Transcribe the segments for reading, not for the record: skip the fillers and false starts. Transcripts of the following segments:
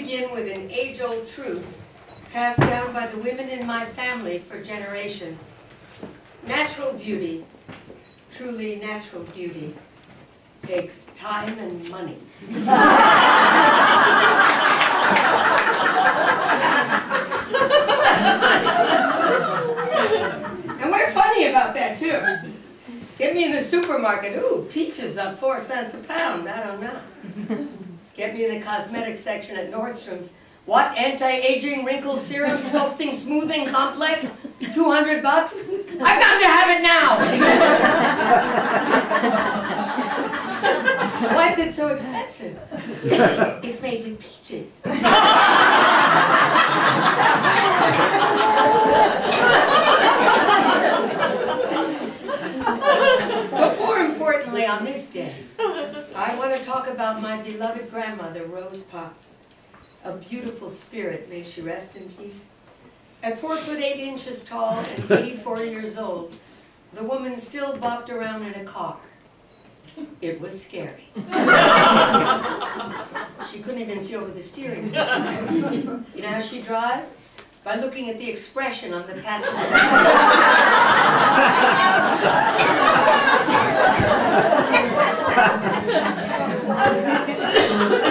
begin with an age-old truth passed down by the women in my family for generations. Natural beauty, truly natural beauty, takes time and money. And we're funny about that too. Get me in the supermarket, ooh, peaches up 4 cents a pound, I don't know. Get me in the cosmetic section at Nordstrom's. What, anti-aging, wrinkle serum, sculpting, smoothing, complex? 200 bucks? I've got to have it now! Why is it so expensive? It's made with peaches. But more importantly, on this day, I want to talk about my beloved grandmother, Rose Potts. A beautiful spirit, may she rest in peace. At 4 foot 8 inches tall and 84 years old, the woman still bopped around in a car. It was scary. She couldn't even see over the steering wheel. You know how she drive? By looking at the expression on the passenger side.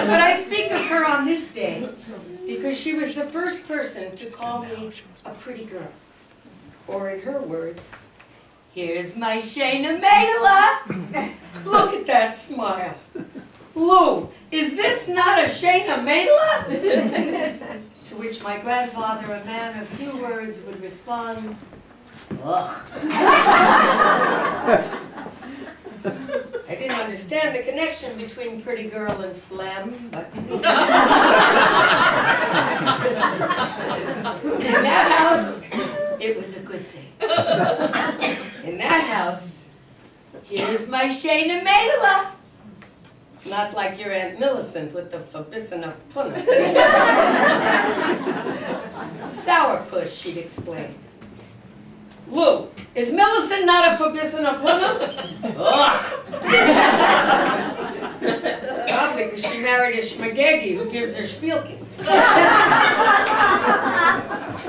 But I speak of her on this day because she was the first person to call me a pretty girl. Or in her words, here's my Shayna Meydele. Look at that smile. Lou, is this not a Shayna Meydele? To which my grandfather, a man of few words, would respond, ugh. I didn't understand the connection between pretty girl and phlegm, but in that house, it was a good thing. In that house, here's my Shayna Meydele. Not like your Aunt Millicent with the Fabissina punna. Sourpuss, she'd explain. Lou, is Millicent not a Fabissina punna? Ugh! Probably because she married a schmagegi who gives her spielkes.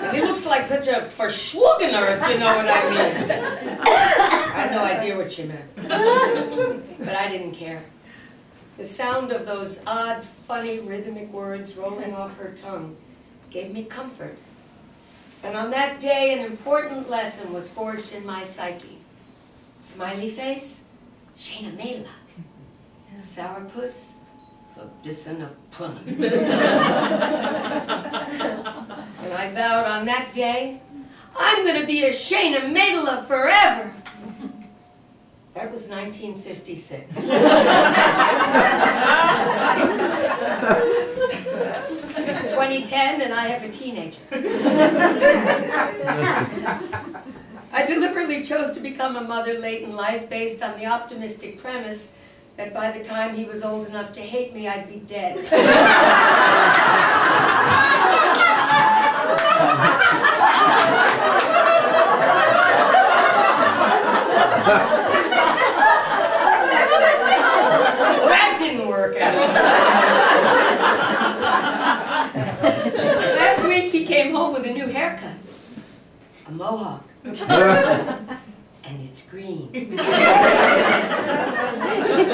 And he looks like such a verschluggener, if you know what I mean. I had no idea what she meant. But I didn't care. The sound of those odd, funny, rhythmic words rolling off her tongue gave me comfort. And on that day, an important lesson was forged in my psyche. Smiley face, Shayna Meydele. Sourpuss, Fabissina punna. And I vowed on that day, I'm going to be a Shayna Meydele forever. That was 1956. It's 2010 and I have a teenager. I deliberately chose to become a mother late in life based on the optimistic premise that by the time he was old enough to hate me, I'd be dead. That didn't work out. Last week he came home with a new haircut. A mohawk. And it's green.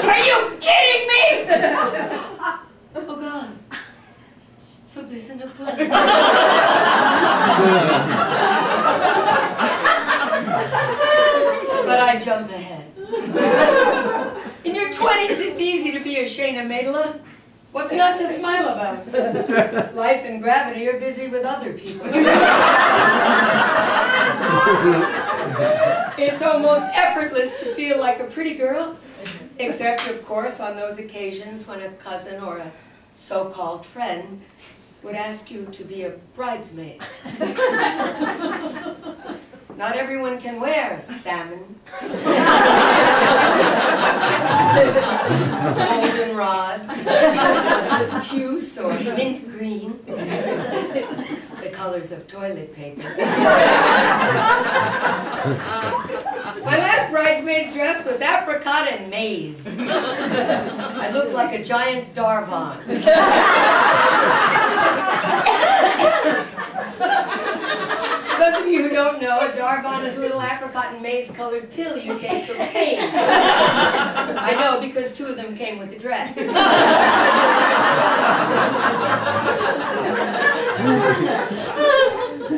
Are you kidding me? Oh God. Fabissina punna. But I jumped ahead. In your 20s, it's easy to be a Shayna Meydele. What's not to smile about? Life and gravity are busy with other people. It's almost effortless to feel like a pretty girl, except, of course, on those occasions when a cousin or a so-called friend would ask you to be a bridesmaid. Not everyone can wear salmon, goldenrod, puce, or mint green, the colors of toilet paper. My last bridesmaid's dress was apricot and maize. I looked like a giant Darvon. For those of you who don't know, a Darvon is a little apricot and maize-colored pill you take for pain. I know, because 2 of them came with the dress.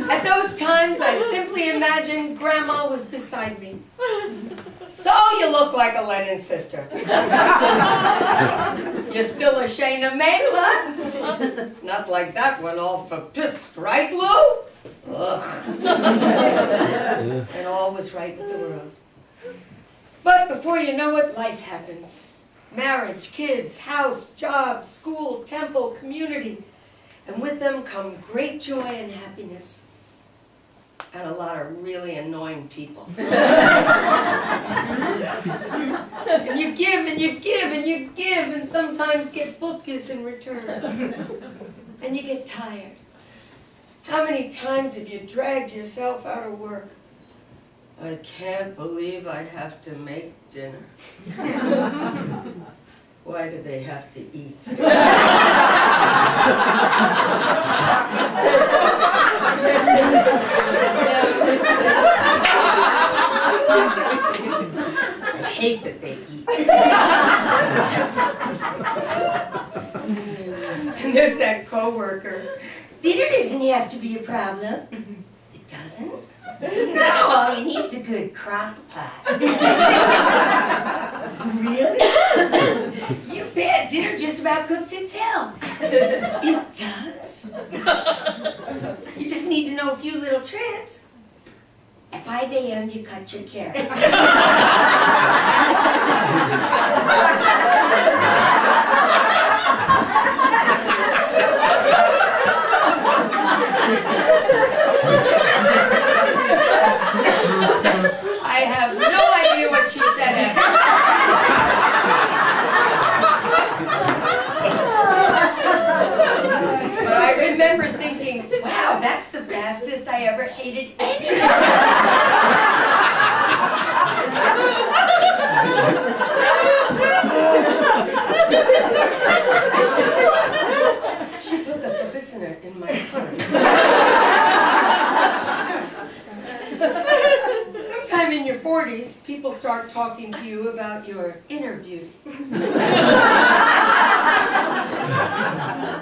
At those times, I'd simply imagine Grandma was beside me. So you look like a Lennon sister. You're still a Shayna Meydele. Not like that one, all for pissed, right, Lou? Ugh. And all was right with the world. But before you know it, life happens. Marriage, kids, house, job, school, temple, community. And with them come great joy and happiness. And a lot of really annoying people. And you give and you give and you give and sometimes get bookies in return. And you get tired. How many times have you dragged yourself out of work? I can't believe I have to make dinner. Why do they have to eat? I hate that they eat. And there's that coworker. Dinner doesn't have to be a problem. It doesn't? No, all he needs a good crock pot. Really? You bet. Dinner just about cooks itself. It does? You just need to know a few little tricks. At 5 a.m. you cut your carrots. I have no idea what she said after. But I remember thinking, wow, that's the fastest I ever hated anyone. She put the verbiciner in my punch. Sometime in your 40s, people start talking to you about your inner beauty.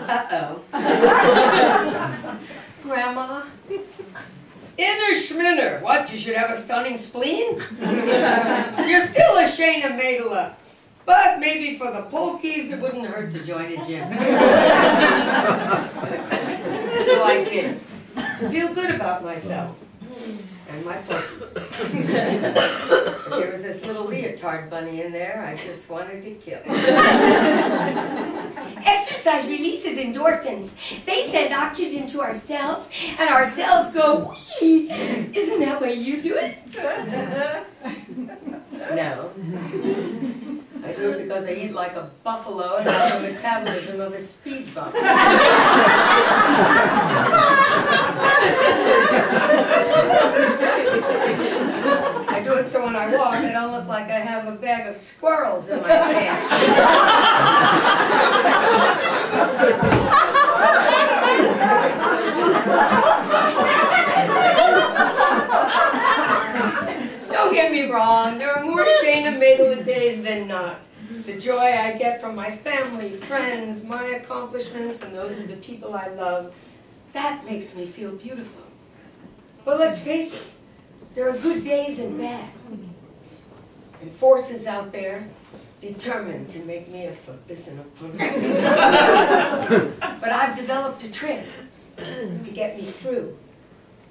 Uh-oh. Grandma? Inner schminner. What, you should have a stunning spleen? You're still a Shayna Meydele. But maybe for the polkies, it wouldn't hurt to join a gym. So I did. To feel good about myself. And my polkies. There was this little leotard bunny in there I just wanted to kill. Exercise releases endorphins. They send oxygen to our cells, and our cells go wee. Isn't that way you do it? No. I do it because I eat like a buffalo and have the metabolism of a speed bump. I do it so when I walk, I don't look like I have a bag of squirrels in my pants. Don't get me wrong, there are more Shayna Meydele days than not. The joy I get from my family, friends, my accomplishments, and those of the people I love, that makes me feel beautiful. But let's face it, there are good days and bad. And forces out there determined to make me a forbidden opponent. But I've developed a trick to get me through.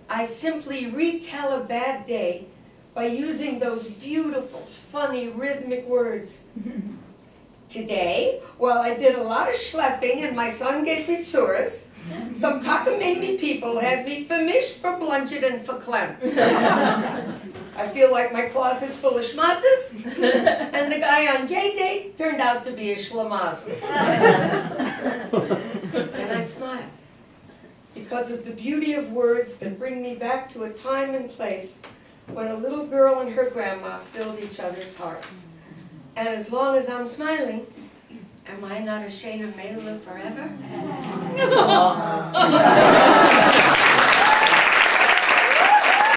I simply retell a bad day by using those beautiful, funny, rhythmic words. Today, while I did a lot of schlepping and my son gave me tourists, some cockamamie people had me vermischt, verblunted, and verklempt. I feel like my closet is full of schmatas, and the guy on J-Date turned out to be a schlemazel. And I smile, because of the beauty of words that bring me back to a time and place when a little girl and her grandma filled each other's hearts. And as long as I'm smiling, Am I not a Shayna Meydele forever?